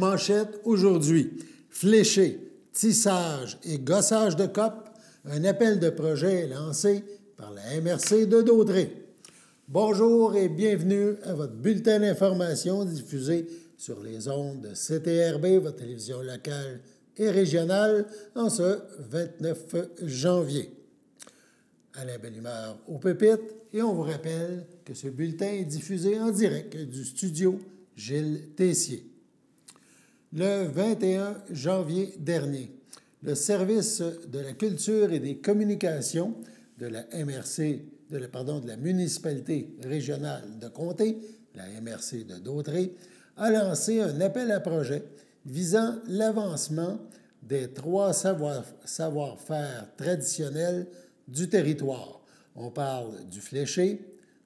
manchettes aujourd'hui. Fléché, tissage et gossage de cope, un appel de projet est lancé par la MRC de Daudraye. Bonjour et bienvenue à votre bulletin d'information diffusé sur les ondes de CTRB, votre télévision locale et régionale, en ce 29 janvier. Alain Belle-Humeur au pupitre, et on vous rappelle que ce bulletin est diffusé en direct du studio Gilles Tessier. Le 21 janvier dernier, le service de la culture et des communications de la MRC, de la municipalité régionale de Comté, la MRC de Daudraye, a lancé un appel à projet visant l'avancement des 3 savoir-faire traditionnels du territoire. On parle du fléché,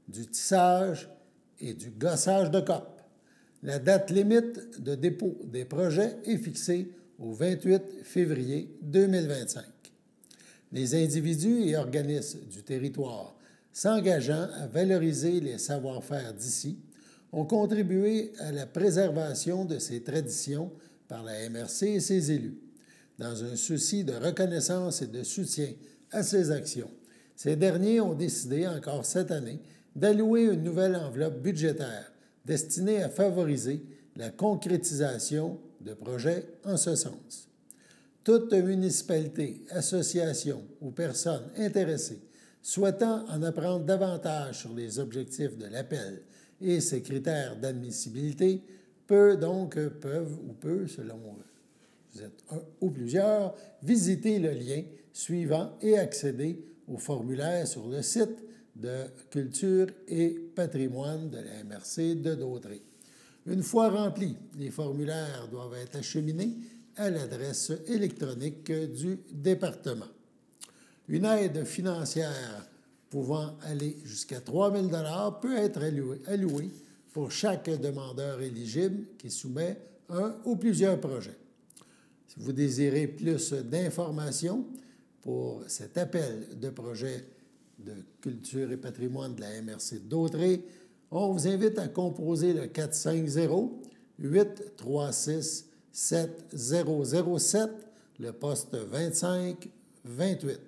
du tissage et du gossage de cope. La date limite de dépôt des projets est fixée au 28 février 2025. Les individus et organismes du territoire s'engageant à valoriser les savoir-faire d'ici ont contribué à la préservation de ces traditions par la MRC et ses élus. Dans un souci de reconnaissance et de soutien à ces actions, ces derniers ont décidé, encore cette année, d'allouer une nouvelle enveloppe budgétaire destinée à favoriser la concrétisation de projets en ce sens. Toute municipalité, association ou personne intéressée souhaitant en apprendre davantage sur les objectifs de l'appel et ses critères d'admissibilité peut, selon vous êtes un ou plusieurs, visiter le lien suivant et accéder au formulaire sur le site de Culture et patrimoine de la MRC de Daudraye. Une fois remplis, les formulaires doivent être acheminés à l'adresse électronique du département. Une aide financière pouvant aller jusqu'à 3 000 $ peut être allouée pour chaque demandeur éligible qui soumet un ou plusieurs projets. Si vous désirez plus d'informations pour cet appel de projet de culture et patrimoine de la MRC de Daudraye, on vous invite à composer le 450-836-7007, le poste 2528.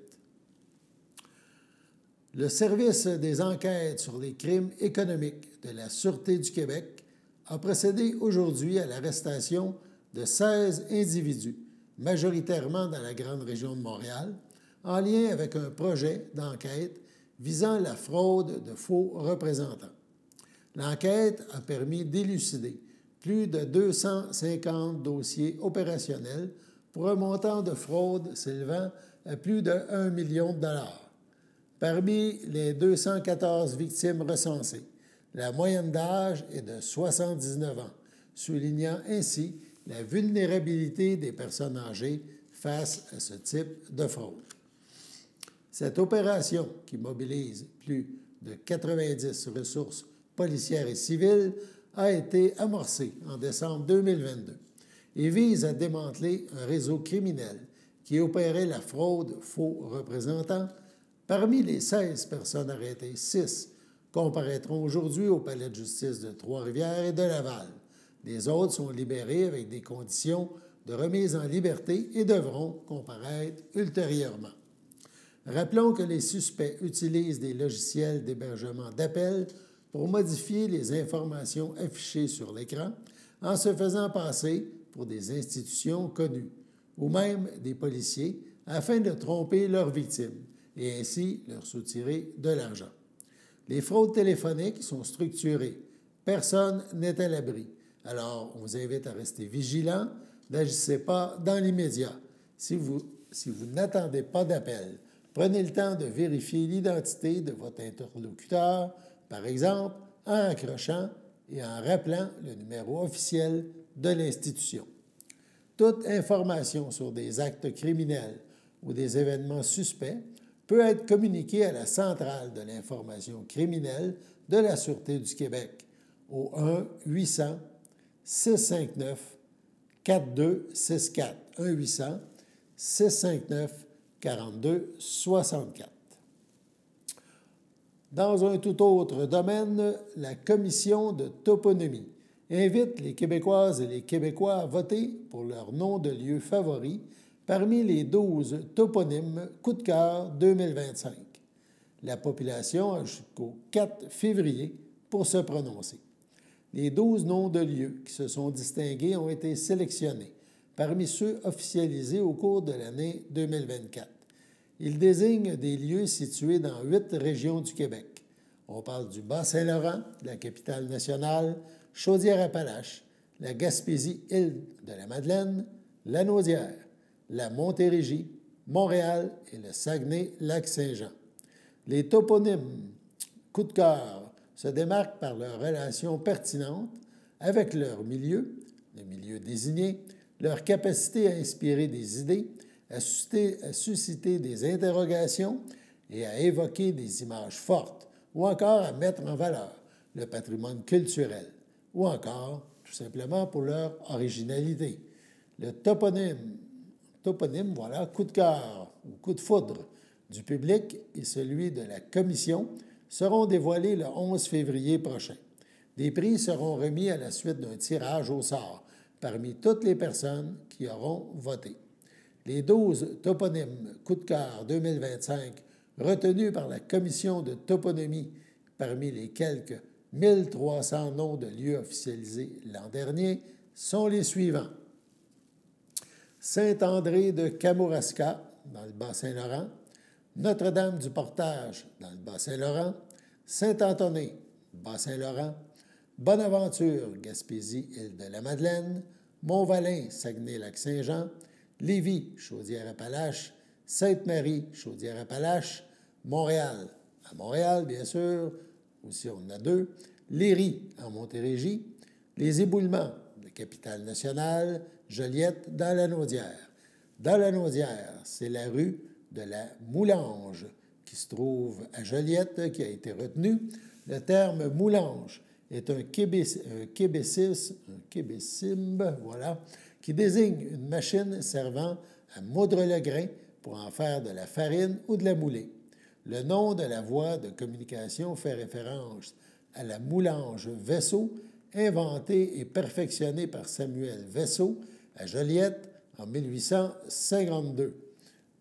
Le service des enquêtes sur les crimes économiques de la Sûreté du Québec a procédé aujourd'hui à l'arrestation de 16 individus, majoritairement dans la grande région de Montréal, en lien avec un projet d'enquête visant la fraude de faux représentants. L'enquête a permis d'élucider plus de 250 dossiers opérationnels pour un montant de fraude s'élevant à plus de 1 million de $. Parmi les 214 victimes recensées, la moyenne d'âge est de 79 ans, soulignant ainsi la vulnérabilité des personnes âgées face à ce type de fraude. Cette opération, qui mobilise plus de 90 ressources policières et civiles, a été amorcée en décembre 2022 et vise à démanteler un réseau criminel qui opérait la fraude faux représentants. Parmi les 16 personnes arrêtées, 6 comparaîtront aujourd'hui au palais de justice de Trois-Rivières et de Laval. Les autres sont libérés avec des conditions de remise en liberté et devront comparaître ultérieurement. Rappelons que les suspects utilisent des logiciels d'hébergement d'appel pour modifier les informations affichées sur l'écran en se faisant passer pour des institutions connues ou même des policiers afin de tromper leurs victimes et ainsi leur soutirer de l'argent. Les fraudes téléphoniques sont structurées. Personne n'est à l'abri. Alors, on vous invite à rester vigilant. N'agissez pas dans l'immédiat. Si vous n'attendez pas d'appel, prenez le temps de vérifier l'identité de votre interlocuteur, par exemple en accrochant et en rappelant le numéro officiel de l'institution. Toute information sur des actes criminels ou des événements suspects peut être communiquée à la centrale de l'information criminelle de la Sûreté du Québec au 1-800-659-4264. 1-800-659-4264. Dans un tout autre domaine, la Commission de toponymie invite les Québécoises et les Québécois à voter pour leur nom de lieu favori parmi les 12 toponymes coup de cœur 2025. La population a jusqu'au 4 février pour se prononcer. Les 12 noms de lieux qui se sont distingués ont été sélectionnés parmi ceux officialisés au cours de l'année 2024. Ils désignent des lieux situés dans 8 régions du Québec. On parle du Bas-Saint-Laurent, la capitale nationale, Chaudière-Appalaches, la Gaspésie-Île-de-la-Madeleine, la Naudière, la Montérégie, Montréal et le Saguenay-Lac-Saint-Jean. Les toponymes coup de cœur se démarquent par leur relation pertinente avec leur milieu, le milieu désigné, leur capacité à inspirer des idées, à susciter des interrogations et à évoquer des images fortes, ou encore à mettre en valeur le patrimoine culturel, ou encore, tout simplement, pour leur originalité. Le toponyme, voilà, coup de cœur ou coup de foudre du public et celui de la commission seront dévoilés le 11 février prochain. Des prix seront remis à la suite d'un tirage au sort parmi toutes les personnes qui auront voté. Les 12 toponymes coup de cœur 2025 retenus par la commission de toponymie parmi les quelques 1300 noms de lieux officialisés l'an dernier sont les suivants. Saint-André de Kamouraska, dans le Bas-Saint-Laurent, Notre-Dame-du-Portage, dans le Bas-Saint-Laurent, Saint-Antonin, Bas-Saint-Laurent, Bonaventure, Gaspésie, Île-de-la-Madeleine, Mont-Valin, Saguenay-Lac-Saint-Jean, Lévis, Chaudière-Appalaches, Sainte-Marie, Chaudière-Appalaches, Montréal, à Montréal, bien sûr, aussi on en a 2, Léry, en Montérégie, les Éboulements, la capitale nationale, Joliette, dans la Naudière. Dans la Naudière, c'est la rue de la Moulange qui se trouve à Joliette qui a été retenue. Le terme Moulange est un québécime, voilà, qui désigne une machine servant à moudre le grain pour en faire de la farine ou de la mouler. Le nom de la voie de communication fait référence à la Moulange Vaisseau, inventée et perfectionnée par Samuel Vaisseau à Joliette en 1852,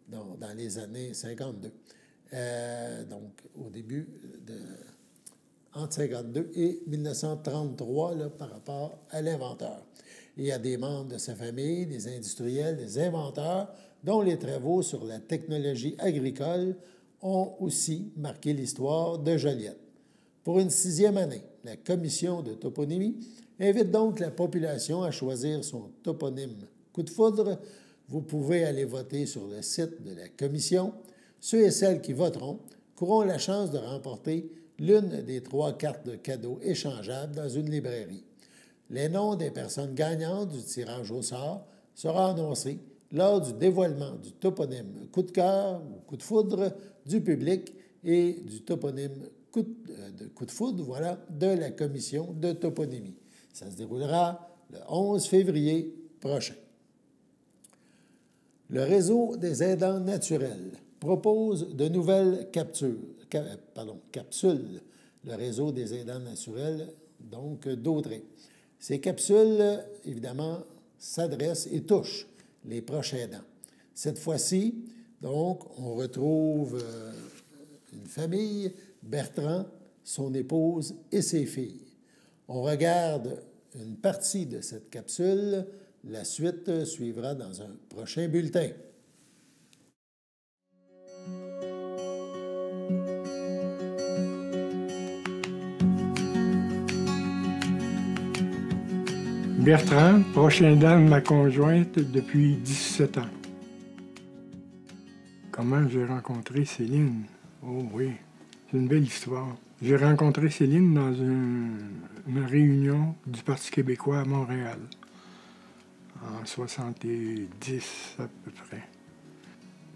dans les années 52. Donc, au début entre 52 et 1933 là, par rapport à l'inventeur. Il y a des membres de sa famille, des industriels, des inventeurs, dont les travaux sur la technologie agricole ont aussi marqué l'histoire de Joliette. Pour une 6e année, la commission de toponymie invite donc la population à choisir son toponyme coup de foudre. Vous pouvez aller voter sur le site de la commission. Ceux et celles qui voteront courront la chance de remporter l'une des 3 cartes de cadeaux échangeables dans une librairie. Les noms des personnes gagnantes du tirage au sort seront annoncés lors du dévoilement du toponyme coup de cœur ou coup de foudre du public et du toponyme coup de foudre, voilà, de la commission de toponymie. Ça se déroulera le 11 février prochain. Le Réseau des aidants naturels propose de nouvelles capsules. Le Réseau des aidants naturels, donc d'Audrey. Ces capsules, évidemment, s'adressent et touchent les proches aidants. Cette fois-ci, donc, on retrouve une famille, Bertrand, son épouse et ses filles. On regarde une partie de cette capsule. La suite suivra dans un prochain bulletin. Bertrand, proche aidant de ma conjointe depuis 17 ans. Comment j'ai rencontré Céline? Oh oui, c'est une belle histoire. J'ai rencontré Céline dans une réunion du Parti québécois à Montréal, en 70 à peu près.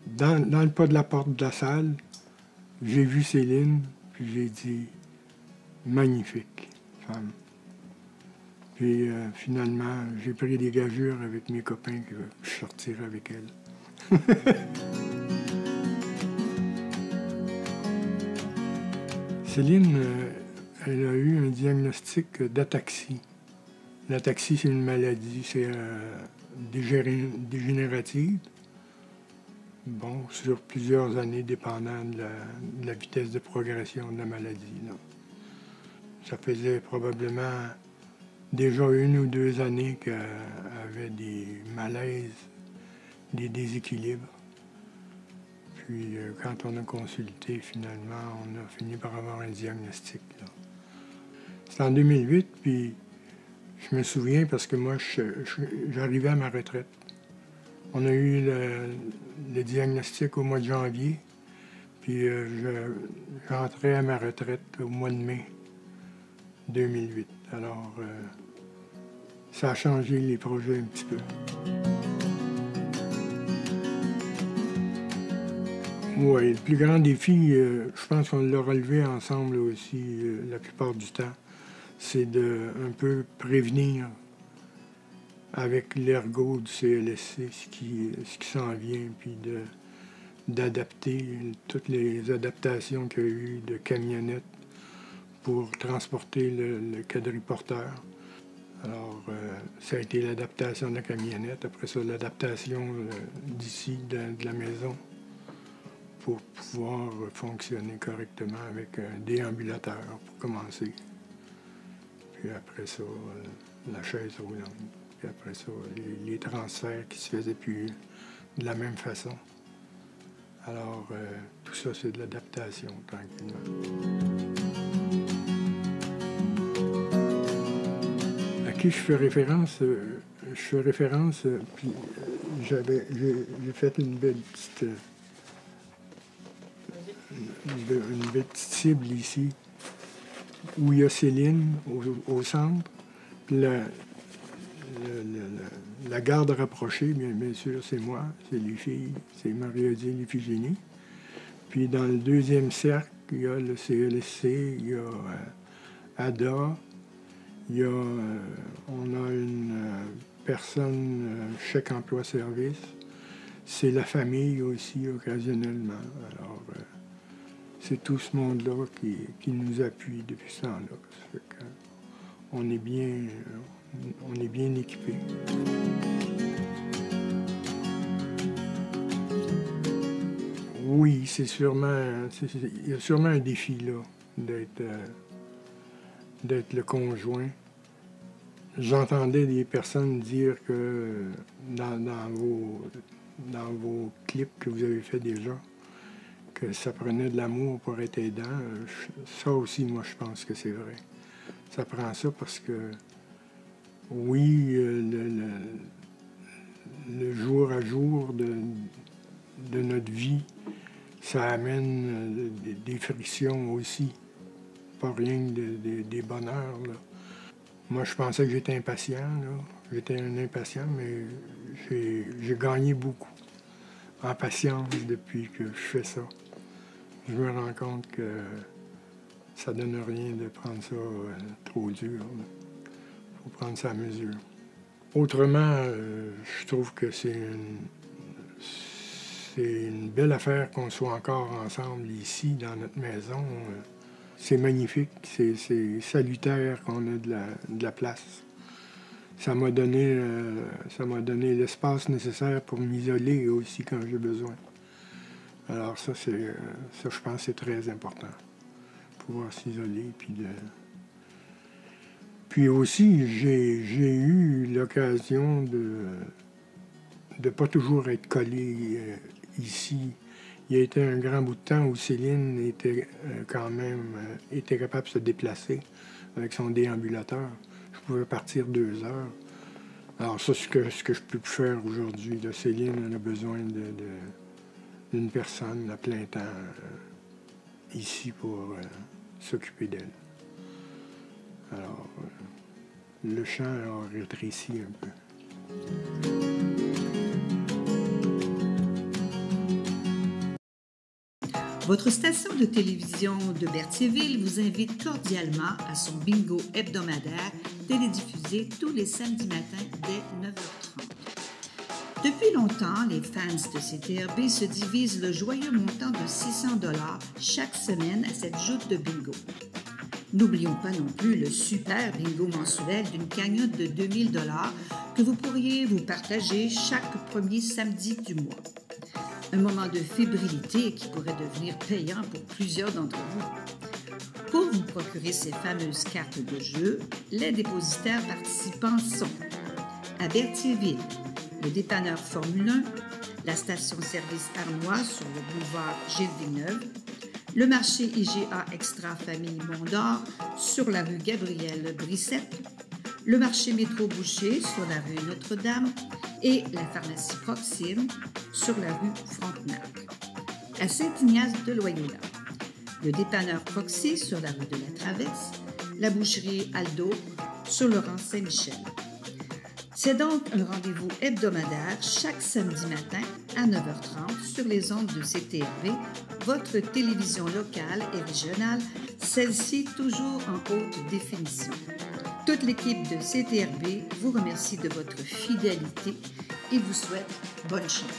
Dans le pas de la porte de la salle, j'ai vu Céline, puis j'ai dit « magnifique femme ». Puis finalement, j'ai pris des gageures avec mes copains que je sortirais avec elle. Céline, elle a eu un diagnostic d'ataxie. L'ataxie, c'est une maladie dégénérative. Bon, sur plusieurs années, dépendant de la vitesse de progression de la maladie, là. Ça faisait probablement déjà 1 ou 2 années qu'elle avait des malaises, des déséquilibres. Puis, quand on a consulté, finalement, on a fini par avoir un diagnostic, là. C'était en 2008, puis je me souviens parce que moi, j'arrivais à ma retraite. On a eu le diagnostic au mois de janvier, puis j'entrais à ma retraite au mois de mai 2008. Alors, ça a changé les projets un petit peu. Oui, le plus grand défi, je pense qu'on l'a relevé ensemble aussi la plupart du temps, c'est de un peu prévenir avec l'ergot du CLSC ce qui s'en vient, puis d'adapter toutes les adaptations qu'il y a eu de camionnettes pour transporter le quadriporteur. Alors, ça a été l'adaptation de la camionnette, après ça, l'adaptation d'ici, de la maison, pour pouvoir fonctionner correctement avec un déambulateur pour commencer. Puis après ça, la chaise roulante. Puis après ça, les transferts qui se faisaient plus de la même façon. Alors, tout ça, c'est de l'adaptation, tranquillement. À qui je fais référence? Puis j'ai fait une belle petite cible ici, où il y a Céline au centre, puis la garde rapprochée, bien sûr, c'est moi, c'est les filles, c'est Marie-Odile et Phigénie. Puis dans le deuxième cercle, il y a le CLSC, il y a ADA, il y a, on a une personne, chèque emploi-service, c'est la famille aussi, occasionnellement. Alors, c'est tout ce monde-là qui nous appuie depuis ce temps-là. On est bien équipés. Oui, c'est sûrement, il y a sûrement un défi là, d'être le conjoint. J'entendais des personnes dire que dans vos clips que vous avez fait déjà, que ça prenait de l'amour pour être aidant. Ça aussi, moi, je pense que c'est vrai. Ça prend ça parce que, oui, le jour à jour de notre vie, ça amène des frictions aussi, pas rien que des bonheurs, là. Moi, je pensais que j'étais impatient, là. J'étais un impatient, mais j'ai gagné beaucoup en patience depuis que je fais ça. Je me rends compte que ça ne donne rien de prendre ça trop dur. Il faut prendre ça à mesure. Autrement, je trouve que c'est une belle affaire qu'on soit encore ensemble ici, dans notre maison. C'est magnifique, c'est salutaire qu'on ait de la place. Ça m'a donné l'espace nécessaire pour m'isoler aussi quand j'ai besoin. Alors ça, je pense que c'est très important. Pouvoir s'isoler, Puis aussi, j'ai eu l'occasion de pas toujours être collé ici. Il y a été un grand bout de temps où Céline était quand même était capable de se déplacer avec son déambulateur. Je pouvais partir 2 heures. Alors ça, ce que je peux plus faire aujourd'hui. Céline, elle a besoin d'une personne à plein temps ici pour s'occuper d'elle. Alors, le champ a rétréci un peu. Votre station de télévision de Berthierville vous invite cordialement à son bingo hebdomadaire télédiffusé tous les samedis matins dès 9h30. Depuis longtemps, les fans de CTRB se divisent le joyeux montant de 600 $ chaque semaine à cette joute de bingo. N'oublions pas non plus le super bingo mensuel d'une cagnotte de 2000 $ que vous pourriez vous partager chaque premier samedi du mois. Un moment de fébrilité qui pourrait devenir payant pour plusieurs d'entre vous. Pour vous procurer ces fameuses cartes de jeu, les dépositaires participants sont à Berthierville, le dépanneur Formule 1, la station-service Armois sur le boulevard Gilles-Villeneuve, le marché IGA Extra Famille Mont-d'Or sur la rue Gabrielle-Brissette, le marché Métro Boucher sur la rue Notre-Dame et la pharmacie Proxime sur la rue Frontenac. À Saint-Ignace de Loyola, le dépanneur Proxy sur la rue de la Traverse, la boucherie Aldo sur le rang Saint-Michel. C'est donc un rendez-vous hebdomadaire chaque samedi matin à 9h30 sur les ondes de CTRB, votre télévision locale et régionale, celle-ci toujours en haute définition. Toute l'équipe de CTRB vous remercie de votre fidélité et vous souhaite bonne chance.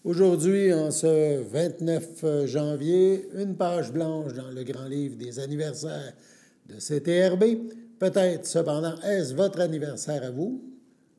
Aujourd'hui, en ce 29 janvier, une page blanche dans le grand livre des anniversaires de CTRB. Peut-être, cependant, est-ce votre anniversaire à vous,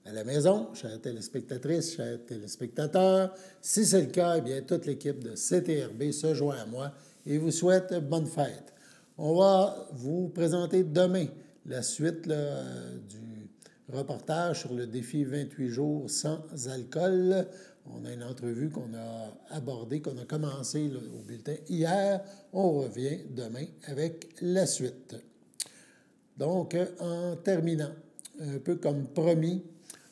à la maison, chères téléspectatrices, chers téléspectateurs? Si c'est le cas, eh bien, toute l'équipe de CTRB se joint à moi et vous souhaite bonne fête. On va vous présenter demain la suite du reportage sur le défi 28 jours sans alcool. On a une entrevue qu'on a abordée, qu'on a commencé au bulletin hier. On revient demain avec la suite. Donc, en terminant, un peu comme promis,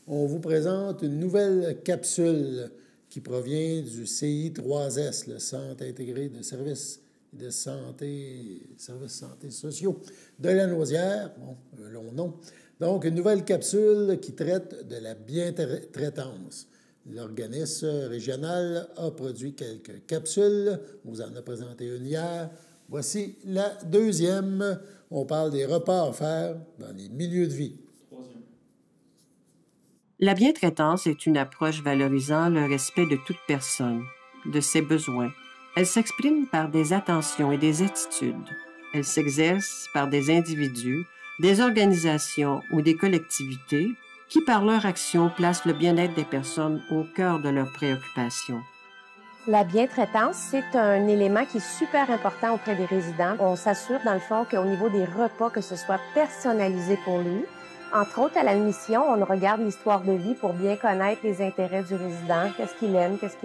on vous présente une nouvelle capsule qui provient du CI3S, le Centre intégré de services sociaux de la Nausière. Bon, un long nom. Donc, une nouvelle capsule qui traite de la bientraitance. L'organisme régional a produit quelques capsules. On vous en a présenté une hier. Voici la deuxième. On parle des repas offerts dans les milieux de vie. La bientraitance est une approche valorisant le respect de toute personne, de ses besoins. Elle s'exprime par des attentions et des attitudes. Elle s'exerce par des individus, des organisations ou des collectivités qui, par leur action, placent le bien-être des personnes au cœur de leurs préoccupations. La bientraitance, c'est un élément qui est super important auprès des résidents. On s'assure, dans le fond, qu'au niveau des repas, que ce soit personnalisé pour lui. Entre autres, à la mission, on regarde l'histoire de vie pour bien connaître les intérêts du résident, qu'est-ce qu'il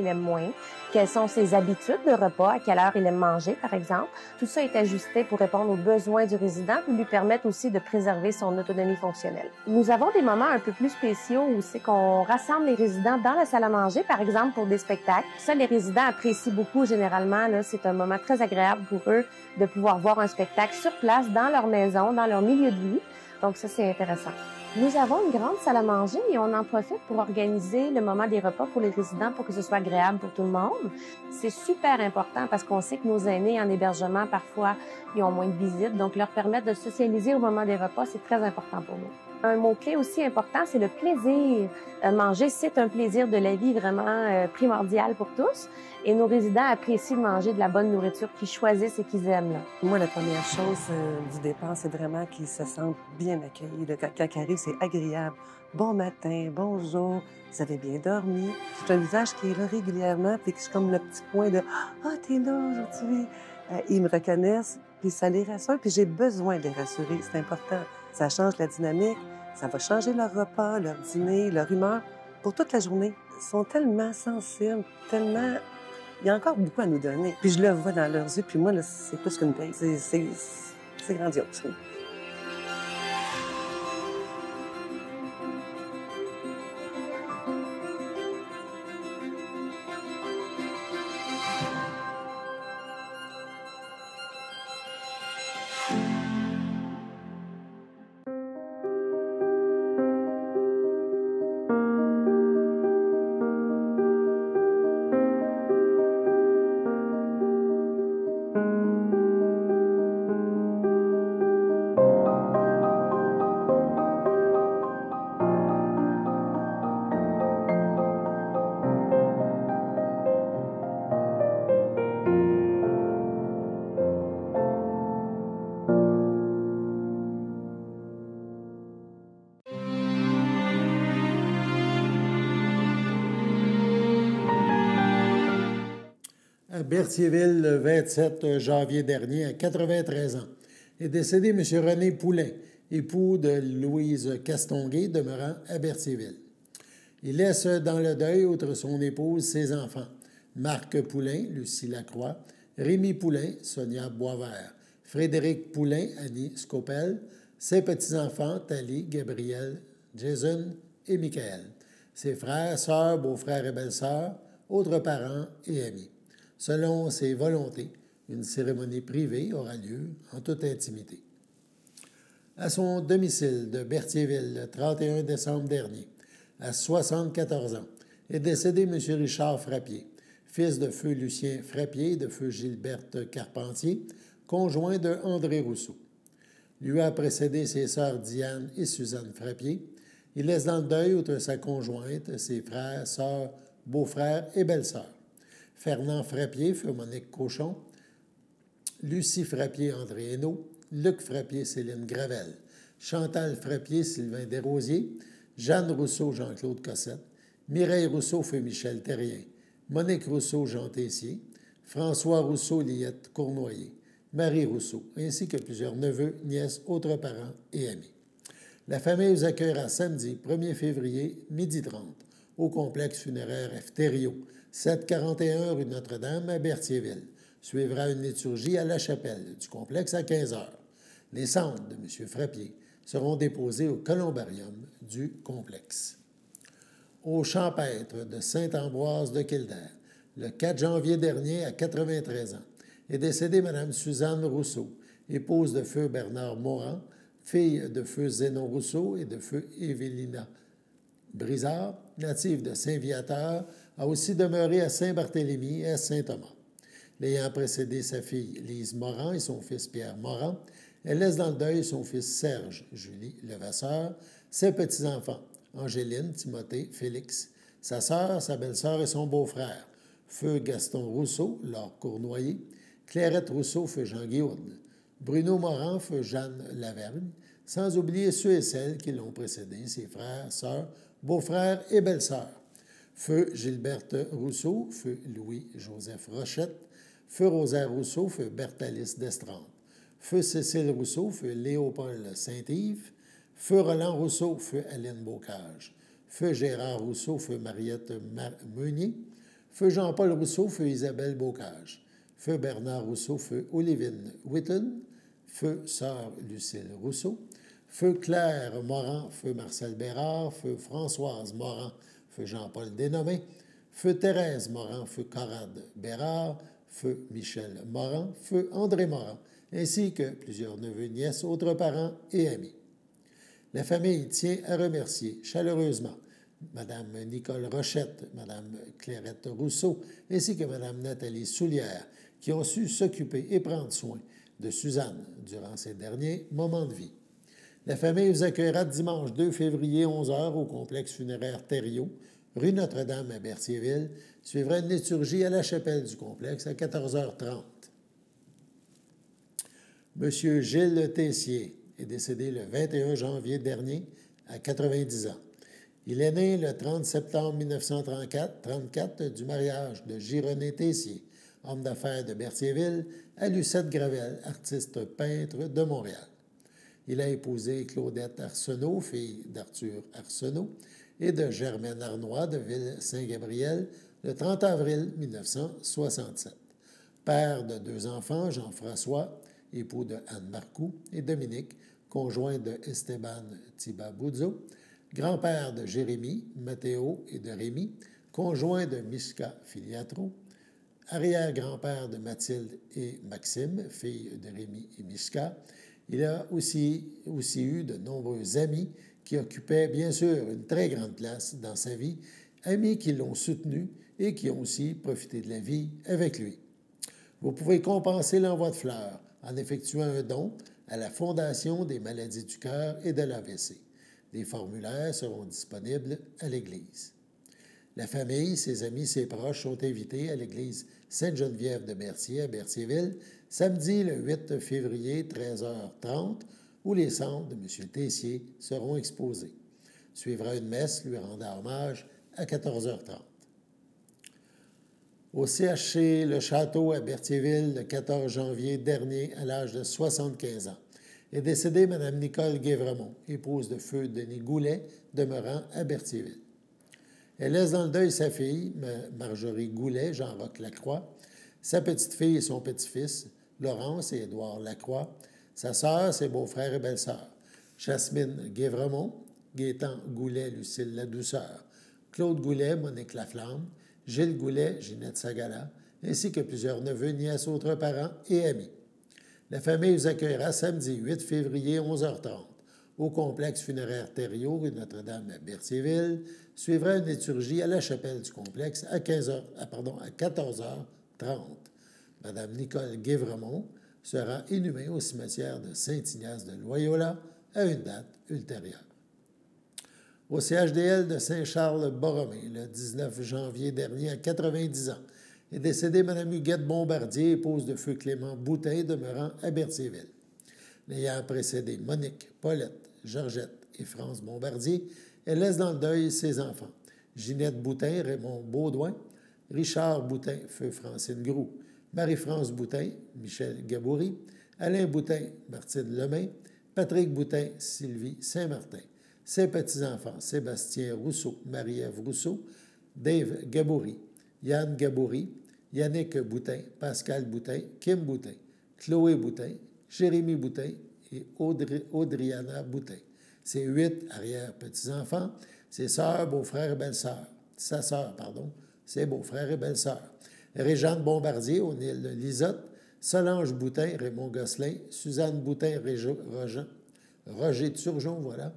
aime moins, quelles sont ses habitudes de repas, à quelle heure il aime manger, par exemple. Tout ça est ajusté pour répondre aux besoins du résident et lui permettre aussi de préserver son autonomie fonctionnelle. Nous avons des moments un peu plus spéciaux où c'est qu'on rassemble les résidents dans la salle à manger, par exemple, pour des spectacles. Ça, les résidents apprécient beaucoup généralement. C'est un moment très agréable pour eux de pouvoir voir un spectacle sur place, dans leur maison, dans leur milieu de vie. Donc ça, c'est intéressant. Nous avons une grande salle à manger et on en profite pour organiser le moment des repas pour les résidents pour que ce soit agréable pour tout le monde. C'est super important parce qu'on sait que nos aînés en hébergement, parfois, ils ont moins de visites. Donc, leur permettre de socialiser au moment des repas, c'est très important pour nous. Un mot-clé aussi important, c'est le plaisir. Manger, c'est un plaisir de la vie vraiment primordial pour tous. Et nos résidents apprécient de manger de la bonne nourriture qu'ils choisissent et qu'ils aiment. Là. Moi, la première chose du départ, c'est vraiment qu'ils se sentent bien accueillis. Quand ils arrivent, c'est agréable. Bon matin, bonjour, vous avez bien dormi. C'est un visage qui est là régulièrement, puis c'est comme le petit point de « Ah, t'es là aujourd'hui! » Ils me reconnaissent, puis ça les rassure, puis j'ai besoin de les rassurer, c'est important. Ça change la dynamique, ça va changer leur repas, leur dîner, leur humeur pour toute la journée. Ils sont tellement sensibles, tellement... Il y a encore beaucoup à nous donner. Puis je le vois dans leurs yeux, puis moi, là, c'est plus qu'une paye. C'est grandiose. à Berthierville le 27 janvier dernier, à 93 ans, est décédé M. René Poulain, époux de Louise Castonguay, demeurant à Berthierville. Il laisse dans le deuil, outre son épouse, ses enfants, Marc Poulain, Lucie Lacroix, Rémi Poulain, Sonia Boisvert, Frédéric Poulain, Annie Scopel, ses petits-enfants, Thalie, Gabriel, Jason et Michael, ses frères, sœurs, beaux-frères et belles-sœurs, autres parents et amis. Selon ses volontés, une cérémonie privée aura lieu en toute intimité. À son domicile de Berthierville, le 31 décembre dernier, à 74 ans, est décédé M. Richard Frappier, fils de feu Lucien Frappier et de feu Gilberte Carpentier, conjoint de André Rousseau. Lui a précédé ses sœurs Diane et Suzanne Frappier. Il laisse dans le deuil, outre sa conjointe, ses frères, sœurs, beaux-frères et belles-sœurs. Fernand Frappier, feu Monique Cochon, Lucie Frappier, André Hainaut, Luc Frappier, Céline Gravel, Chantal Frappier, Sylvain Desrosiers, Jeanne Rousseau, Jean-Claude Cossette, Mireille Rousseau, feu Michel Terrien, Monique Rousseau, Jean Tessier, François Rousseau, Liette Cournoyer, Marie Rousseau, ainsi que plusieurs neveux, nièces, autres parents et amis. La famille vous accueillera samedi 1er février, 12h30, au complexe funéraire F. Thériault, 741 rue Notre-Dame à Berthierville. Suivra une liturgie à la chapelle du complexe à 15h. Les cendres de M. Frappier seront déposées au columbarium du complexe. Au champêtre de Saint-Ambroise de Kildare, le 4 janvier dernier, à 93 ans, est décédée Mme Suzanne Rousseau, épouse de feu Bernard Morand, fille de feu Zénon Rousseau et de feu Évélina Brizard, native de Saint-Viateur, a aussi demeuré à Saint-Barthélemy et à Saint-Thomas. L'ayant précédé sa fille Lise Morand et son fils Pierre Morand, elle laisse dans le deuil son fils Serge, Julie Levasseur, ses petits-enfants, Angéline, Timothée, Félix, sa sœur, sa belle-sœur et son beau-frère, feu Gaston Rousseau, Laure Cournoyer, Clairette Rousseau, feu Jean Guillaume, Bruno Morand, feu Jeanne Lavergne, sans oublier ceux et celles qui l'ont précédé, ses frères, sœurs, beaux-frères et belles-sœurs. Feu Gilberte Rousseau, feu Louis-Joseph Rochette, feu Rosaire Rousseau, feu Berthalis d'Estrande, feu Cécile Rousseau, feu Léopold Saint-Yves, feu Roland Rousseau, feu Aline Bocage, feu Gérard Rousseau, feu Mariette Meunier, feu Jean-Paul Rousseau, feu Isabelle Bocage, feu Bernard Rousseau, feu Olivine Whitton, feu sœur Lucille Rousseau, feu Claire Morand, feu Marcel Bérard, feu Françoise Morand, feu Jean-Paul Dénommé, feu Thérèse Morand, feu Corrade Bérard, feu Michel Morand, feu André Morand, ainsi que plusieurs neveux, nièces, autres parents et amis. La famille tient à remercier chaleureusement Mme Nicole Rochette, Mme Clairette Rousseau, ainsi que Mme Nathalie Soulière, qui ont su s'occuper et prendre soin de Suzanne durant ces derniers moments de vie. La famille vous accueillera dimanche 2 février 11h au complexe funéraire Thériault, rue Notre-Dame à Berthierville. Suivra une liturgie à la chapelle du complexe à 14h30. M. Gilles Tessier est décédé le 21 janvier dernier à 90 ans. Il est né le 30 septembre 1934 du mariage de J-René Tessier, homme d'affaires de Berthierville, à Lucette Gravel, artiste peintre de Montréal. Il a épousé Claudette Arsenault, fille d'Arthur Arsenault, et de Germaine Arnois de Ville-Saint-Gabriel le 30 avril 1967. Père de 2 enfants, Jean-François, époux de Anne Marcoux, et Dominique, conjoint de Esteban Tibabuzzo, grand-père de Jérémie, Mathéo et de Rémi, conjoint de Mishka Filiatro, arrière-grand-père de Mathilde et Maxime, filles de Rémi et Mishka. Il a aussi eu de nombreux amis qui occupaient bien sûr une très grande place dans sa vie, amis qui l'ont soutenu et qui ont aussi profité de la vie avec lui. Vous pouvez compenser l'envoi de fleurs en effectuant un don à la Fondation des maladies du cœur et de l'AVC. Des formulaires seront disponibles à l'Église. La famille, ses amis, ses proches sont invités à l'Église Sainte-Geneviève de Berthier à Berthierville, samedi le 8 février, 13h30, où les cendres de M. Tessier seront exposées. Suivra une messe lui rendant hommage à 14h30. Au CHC Le Château à Berthierville le 14 janvier dernier à l'âge de 75 ans. Est décédée Mme Nicole Guévremont, épouse de feu Denis Goulet, demeurant à Berthierville. Elle laisse dans le deuil sa fille, Marjorie Goulet, Jean-Roch Lacroix, sa petite-fille et son petit-fils, Laurence et Édouard Lacroix, sa sœur, ses beaux-frères et belles-sœurs, Jasmine Guévremont, Gaétan Goulet, Lucille Ladouceur, Claude Goulet, Monique Laflamme, Gilles Goulet, Ginette Sagala, ainsi que plusieurs neveux, nièces, autres parents et amis. La famille vous accueillera samedi 8 février 11h30 au complexe funéraire Thériault, rue Notre-Dame à Berthierville. Suivra une liturgie à la chapelle du complexe à 14h30. Mme Nicole Guévremont sera inhumée au cimetière de Saint-Ignace de Loyola à une date ultérieure. Au CHDL de Saint-Charles-Borromée, le 19 janvier dernier, à 90 ans, est décédée Mme Huguette Bombardier, épouse de feu Clément Boutin, demeurant à Berthierville. L'ayant précédé Monique, Paulette, Georgette et France Bombardier, elle laisse dans le deuil ses enfants, Ginette Boutin, Raymond Baudouin, Richard Boutin, feu Francine Groux, Marie-France Boutin, Michel Gaboury, Alain Boutin, Martine Lemay, Patrick Boutin, Sylvie Saint-Martin, ses petits-enfants, Sébastien Rousseau, Marie-Ève Rousseau, Dave Gaboury, Yann Gaboury, Yannick Boutin, Pascal Boutin, Kim Boutin, Chloé Boutin, Jérémy Boutin et Audriana Boutin. Ses 8 arrière-petits-enfants, ses sœurs, beaux-frères et belles-sœurs. Sa sœur, pardon, ses beaux-frères et belles-sœurs. Réjeanne Bombardier, O'Neill Lisotte, Solange Boutin, Raymond Gosselin, Suzanne Boutin, Roger Turgeon, voilà,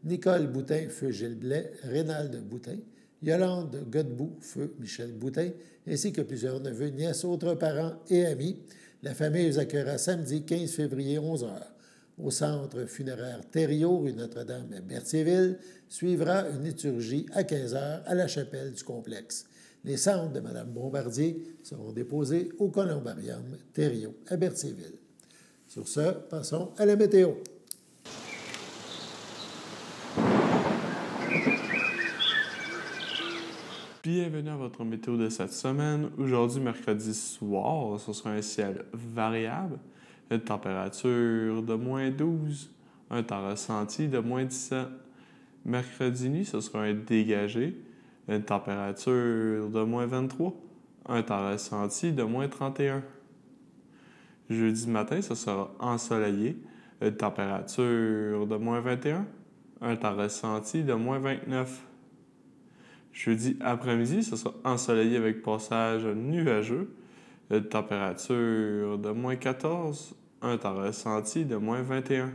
Nicole Boutin, feu Gilles Blais, Rénald Boutin, Yolande Godbout, feu Michel Boutin, ainsi que plusieurs neveux, nièces, autres parents et amis. La famille vous accueillera samedi 15 février 11h au centre funéraire Thériault, rue Notre-Dame à Berthierville. Suivra une liturgie à 15h à la chapelle du complexe. Les cendres de Mme Bombardier seront déposées au columbarium Thériault à Berthierville. Sur ce, passons à la météo. Bienvenue à votre météo de cette semaine. Aujourd'hui, mercredi soir, ce sera un ciel variable, une température de moins 12, un temps ressenti de moins 17. Mercredi nuit, ce sera un dégagé, une température de moins 23, un temps ressenti de moins 31. Jeudi matin, ce sera ensoleillé, une température de moins 21, un temps ressenti de moins 29. Jeudi après-midi, ce sera ensoleillé avec passage nuageux, une température de moins 14, un temps ressenti de moins 21.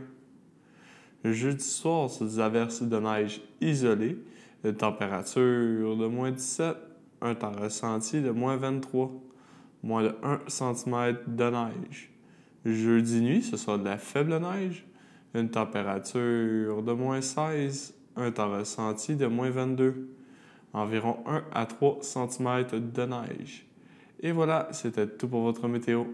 Jeudi soir, c'est des averses de neige isolées, une température de moins 17, un temps ressenti de moins 23, moins de 1 cm de neige. Jeudi nuit, ce sera de la faible neige, une température de moins 16, un temps ressenti de moins 22. Environ 1 à 3 cm de neige. Et voilà, c'était tout pour votre météo.